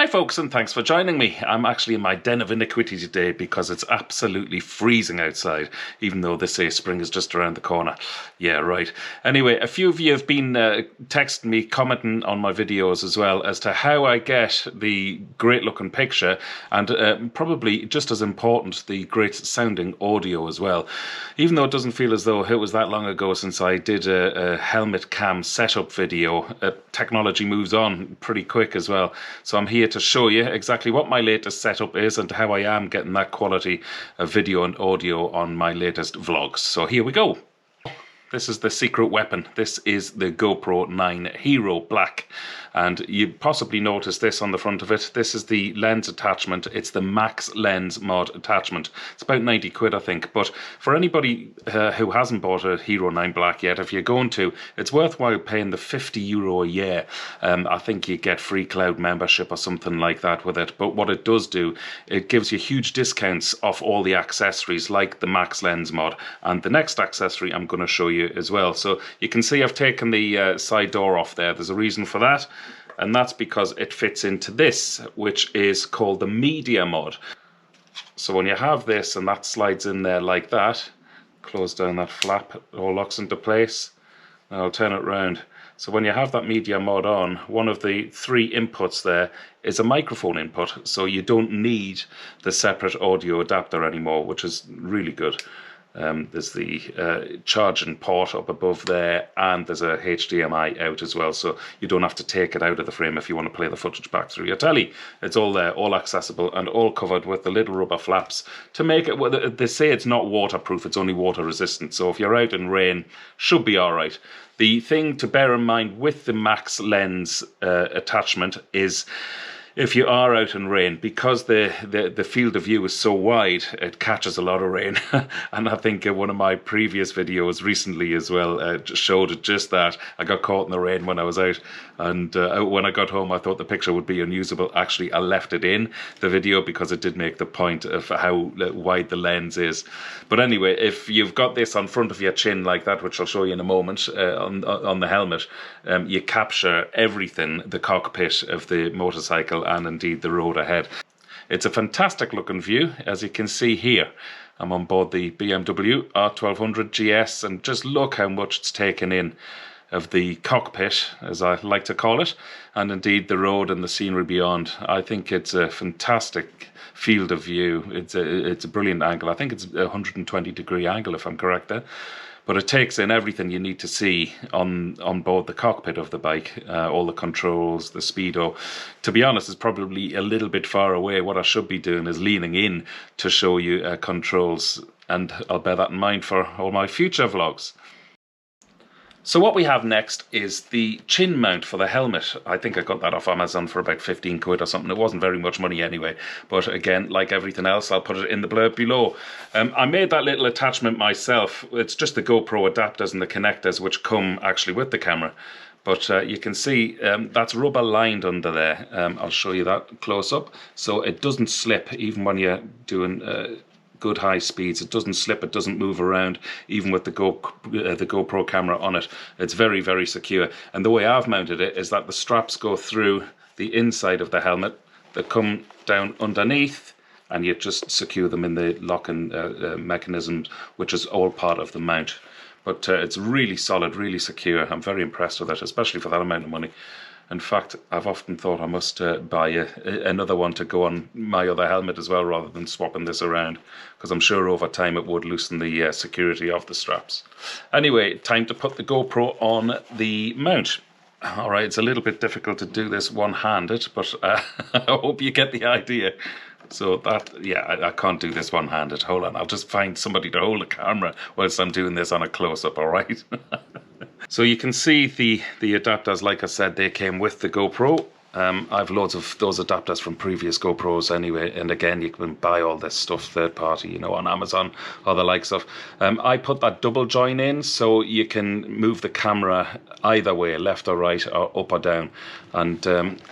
folks, and thanks for joining me. I'm actually in my den of iniquity today because it's absolutely freezing outside, even though they say spring is just around the corner. Yeah, right. Anyway, a few of you have been texting me, commenting on my videos as well as to how I get the great looking picture and probably just as important, the great sounding audio as well. Even though it doesn't feel as though it was that long ago since I did a helmet cam setup video, technology moves on pretty quick as well. So I'm here to show you exactly what my latest setup is and how I am getting that quality of video and audio on my latest vlogs. So here we go. This is the secret weapon. This is the GoPro 9 Hero Black. And you possibly noticed this on the front of it. This is the lens attachment. It's the Max Lens mod attachment. It's about 90 quid, I think. But for anybody who hasn't bought a Hero 9 Black yet, if you're going to, it's worthwhile paying the €50 a year. I think you get free cloud membership or something like that with it. But what it does do, it gives you huge discounts off all the accessories like the Max Lens mod. And the next accessory I'm going to show you as well. So you can see I've taken the side door off there. There's a reason for that. And that's because it fits into this, which is called the media mod. So when you have this and that slides in there like that, close down that flap, it all locks into place. Now I'll turn it round. So when you have that media mod on, one of the three inputs there is a microphone input. So you don't need the separate audio adapter anymore, which is really good. There's the charging port up above there, and there's a HDMI out as well, so you don't have to take it out of the frame if you want to play the footage back through your telly. It's all there, all accessible, and all covered with the little rubber flaps to make it, well, they say it's not waterproof, it's only water resistant, so if you're out in rain, should be alright. The thing to bear in mind with the Max Lens attachment is, if you are out in rain, because the field of view is so wide, it catches a lot of rain. And I think one of my previous videos recently as well showed just that. I got caught in the rain when I was out, and when I got home I thought the picture would be unusable. Actually, I left it in the video because it did make the point of how wide the lens is. But anyway, if you've got this on front of your chin like that, which I'll show you in a moment, on the helmet, you capture everything, the cockpit of the motorcycle and indeed the road ahead. It's a fantastic looking view, as you can see here. I'm on board the BMW R1200 GS, and just look how much it's taken in of the cockpit, as I like to call it, and indeed the road and the scenery beyond. I think it's a fantastic field of view. It's a brilliant angle. I think it's a 120-degree angle, if I'm correct there. But it takes in everything you need to see on board the cockpit of the bike, all the controls, the speedo. To be honest, it's probably a little bit far away. What I should be doing is leaning in to show you controls, and I'll bear that in mind for all my future vlogs. So what we have next is the chin mount for the helmet. I think I got that off Amazon for about 15 quid or something. It wasn't very much money anyway. But again, like everything else, I'll put it in the blurb below. I made that little attachment myself. It's just the GoPro adapters and the connectors which come actually with the camera. But you can see that's rubber lined under there. I'll show you that close up. So it doesn't slip even when you're doing good high speeds. It doesn't slip, it doesn't move around, even with the GoPro camera on it. It's very, very secure. And the way I've mounted it is that the straps go through the inside of the helmet, they come down underneath, and you just secure them in the locking mechanism, which is all part of the mount. But it's really solid, really secure. I'm very impressed with it, especially for that amount of money. In fact, I've often thought I must buy another one to go on my other helmet as well, rather than swapping this around, because I'm sure over time it would loosen the security of the straps. Anyway, time to put the GoPro on the mount. Alright, it's a little bit difficult to do this one-handed, but I hope you get the idea. So that, yeah, I can't do this one-handed. Hold on, I'll just find somebody to hold the camera whilst I'm doing this on a close-up, alright? So you can see the adapters, like I said, they came with the GoPro. I've loads of those adapters from previous GoPros anyway, and again, you can buy all this stuff third party, you know, on Amazon or the likes of. I put that double join in so you can move the camera either way, left or right, or up or down. And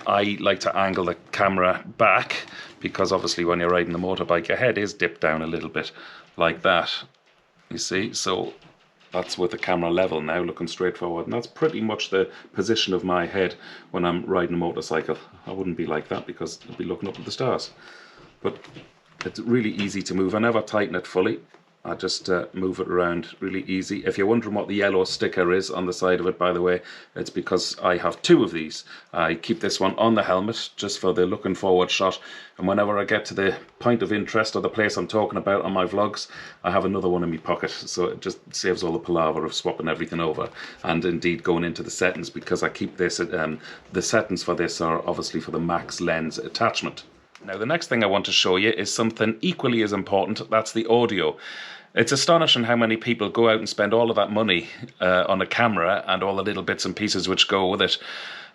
I like to angle the camera back, because obviously when you're riding the motorbike, your head is dipped down a little bit like that, you see. So That's with the camera level now, looking straight forward. And that's pretty much the position of my head when I'm riding a motorcycle. I wouldn't be like that because I'd be looking up at the stars. But it's really easy to move. I never tighten it fully. I just move it around really easy. If you're wondering what the yellow sticker is on the side of it, by the way, it's because I have two of these. I keep this one on the helmet just for the looking forward shot, and whenever I get to the point of interest or the place I'm talking about on my vlogs, I have another one in my pocket, so it just saves all the palaver of swapping everything over, and indeed going into the settings, because I keep this, the settings for this are obviously for the max lens attachment. Now the next thing I want to show you is something equally as important. That's the audio. It's astonishing how many people go out and spend all of that money on a camera and all the little bits and pieces which go with it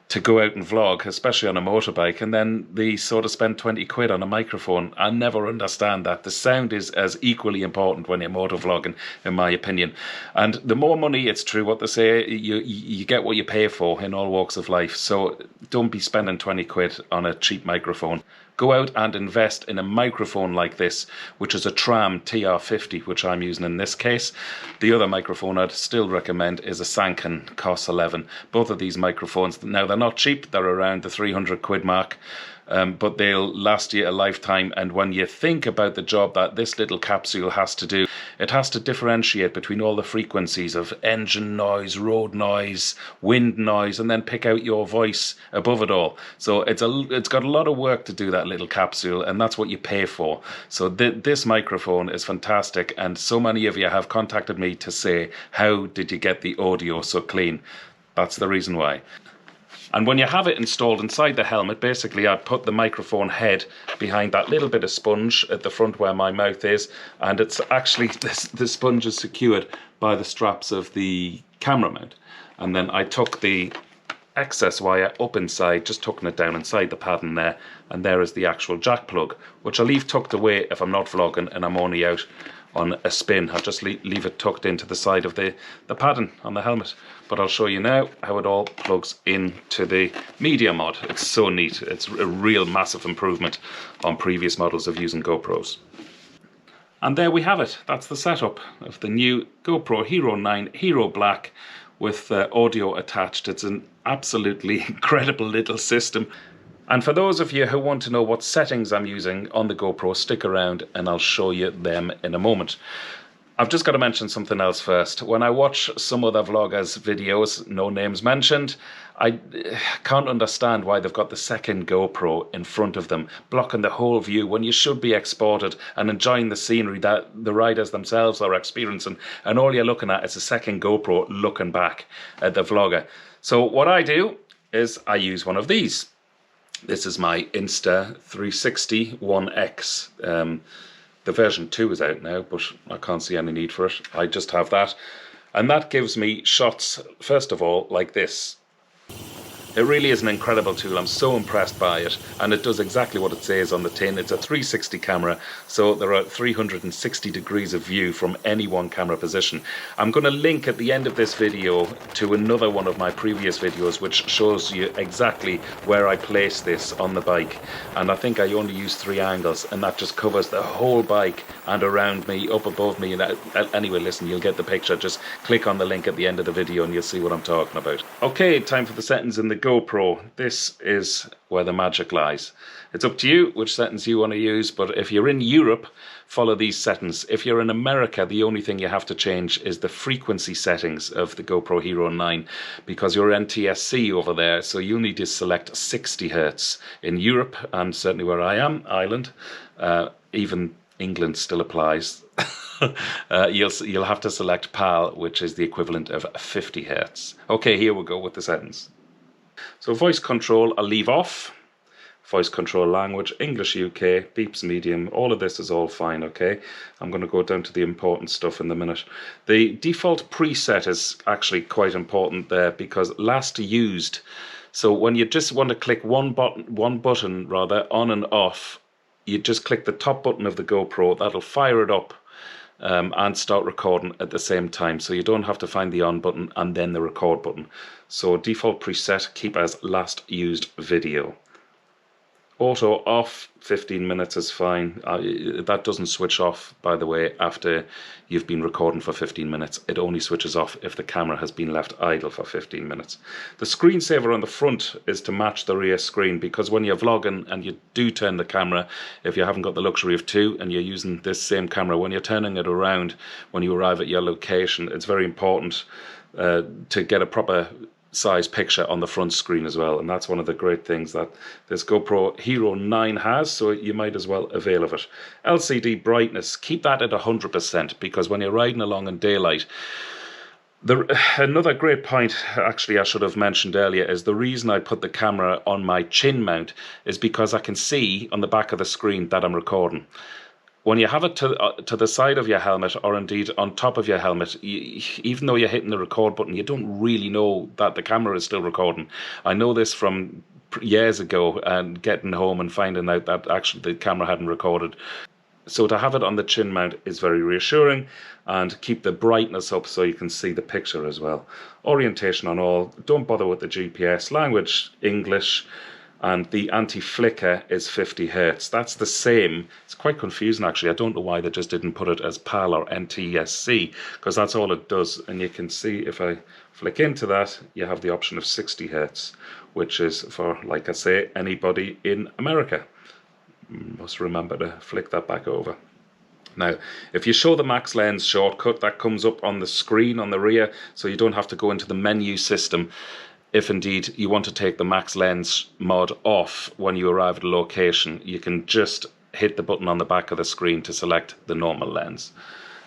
to go out and vlog, especially on a motorbike, and then they sort of spend 20 quid on a microphone. I never understand that. The sound is as equally important when you're motovlogging, in my opinion. And the more money, it's true what they say, you get what you pay for in all walks of life. So don't be spending 20 quid on a cheap microphone. Go out and invest in a microphone like this, which is a Tram TR50, which I'm using in this case. The other microphone I'd still recommend is a Sanken COS 11. Both of these microphones, now they're not cheap, they're around the 300 quid mark. But they'll last you a lifetime. And when you think about the job that this little capsule has to do, it has to differentiate between all the frequencies of engine noise, road noise, wind noise, and then pick out your voice above it all. So it's got a lot of work to do, that little capsule, and that's what you pay for. So this microphone is fantastic, and so many of you have contacted me to say, how did you get the audio so clean? That's the reason why. And when you have it installed inside the helmet, basically I put the microphone head behind that little bit of sponge at the front where my mouth is, and it's actually, the sponge is secured by the straps of the camera mount. And then I took the excess wire up inside, just tucking it down inside the padding there, and there is the actual jack plug, which I leave tucked away if I'm not vlogging and I'm only out on a spin. I just leave it tucked into the side of the padding on the helmet. But I'll show you now how it all plugs into the media mod. It's so neat. It's a real massive improvement on previous models of using GoPros. And there we have it. That's the setup of the new GoPro Hero 9 Hero Black with audio attached. It's an absolutely incredible little system. And for those of you who want to know what settings I'm using on the GoPro, stick around and I'll show you them in a moment. I've just got to mention something else first. When I watch some other vloggers' videos, no names mentioned, I can't understand why they've got the second GoPro in front of them, blocking the whole view when you should be exported and enjoying the scenery that the riders themselves are experiencing, and all you're looking at is a second GoPro looking back at the vlogger. So what I do is I use one of these. This is my Insta 360 1X. The version 2 is out now, but I can't see any need for it. I just have that. And that gives me shots, first of all, like this. It really is an incredible tool. I'm so impressed by it, and it does exactly what it says on the tin. It's a 360 camera, so there are 360 degrees of view from any one camera position. I'm going to link at the end of this video to another one of my previous videos which shows you exactly where I place this on the bike, and I think I only use 3 angles, and that just covers the whole bike and around me, up above me. And anyway, listen, you'll get the picture. Just click on the link at the end of the video and you'll see what I'm talking about. Okay, time for the settings in the GoPro. This is where the magic lies. It's up to you which settings you want to use, but if you're in Europe, follow these settings. If you're in America, the only thing you have to change is the frequency settings of the GoPro Hero 9, because you're NTSC over there, so you'll need to select 60 Hz. In Europe, and certainly where I am, Ireland, even England still applies. You'll have to select PAL, which is the equivalent of 50 Hz. Okay, here we go with the settings. So voice control I'll leave off. Voice control language, English UK, beeps medium, all of this is all fine, okay? I'm going to go down to the important stuff in a minute. The default preset is actually quite important there, because last used. So when you just want to click one button on and off, you just click the top button of the GoPro, that'll fire it up and start recording at the same time. So you don't have to find the on button and then the record button. So default preset, keep as last used video. Auto off, 15 minutes is fine. That doesn't switch off, by the way, after you've been recording for 15 minutes. It only switches off if the camera has been left idle for 15 minutes. The screensaver on the front is to match the rear screen, because when you're vlogging and you do turn the camera, if you haven't got the luxury of two and you're using this same camera, when you're turning it around, when you arrive at your location, it's very important to get a proper size picture on the front screen as well, and that's one of the great things that this GoPro Hero 9 has, so you might as well avail of it. LCD brightness, keep that at 100%, because when you're riding along in daylight, another great point actually I should have mentioned earlier is the reason I put the camera on my chin mount is because I can see on the back of the screen that I'm recording. When you have it to the side of your helmet, or indeed on top of your helmet, even though you're hitting the record button, you don't really know that the camera is still recording. I know this from years ago and getting home and finding out that actually the camera hadn't recorded. So to have it on the chin mount is very reassuring, and keep the brightness up so you can see the picture as well. Orientation on all, don't bother with the GPS, language English, and the anti-flicker is 50 Hz. That's the same. It's quite confusing actually. I don't know why they just didn't put it as PAL or NTSC, because that's all it does. And you can see if I flick into that, you have the option of 60 Hz, which is for, like I say, anybody in America. Must remember to flick that back over. Now, if you show the max lens shortcut, that comes up on the screen on the rear, so you don't have to go into the menu system if indeed you want to take the max lens mod off when you arrive at a location. You can just hit the button on the back of the screen to select the normal lens,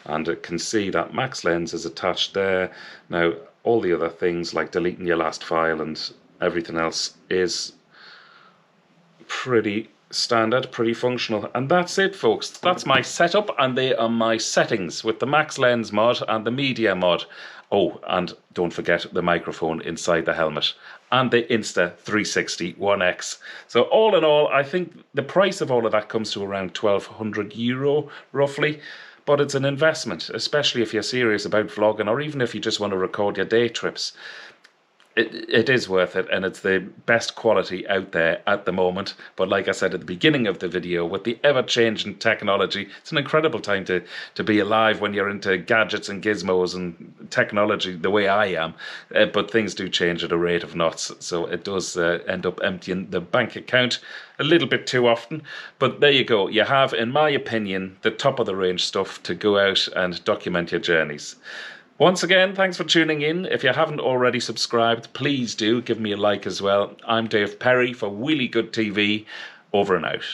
and it can see that max lens is attached there. Now all the other things like deleting your last file and everything else is pretty standard, pretty functional. And that's it, folks. That's my setup, and they are my settings with the max lens mod and the media mod. Oh, and don't forget the microphone inside the helmet and the Insta 360 1X. So all in all, I think the price of all of that comes to around €1,200 roughly. But it's an investment, especially if you're serious about vlogging, or even if you just want to record your day trips. It is worth it, and it's the best quality out there at the moment. But like I said at the beginning of the video, with the ever-changing technology, it's an incredible time to be alive when you're into gadgets and gizmos and technology the way I am. But things do change at a rate of knots, so it does end up emptying the bank account a little bit too often. But there you go. You have, in my opinion, the top-of-the-range stuff to go out and document your journeys. Once again, thanks for tuning in. If you haven't already subscribed, please do give me a like as well. I'm Dave Perry for Wheelie Good TV. Over and out.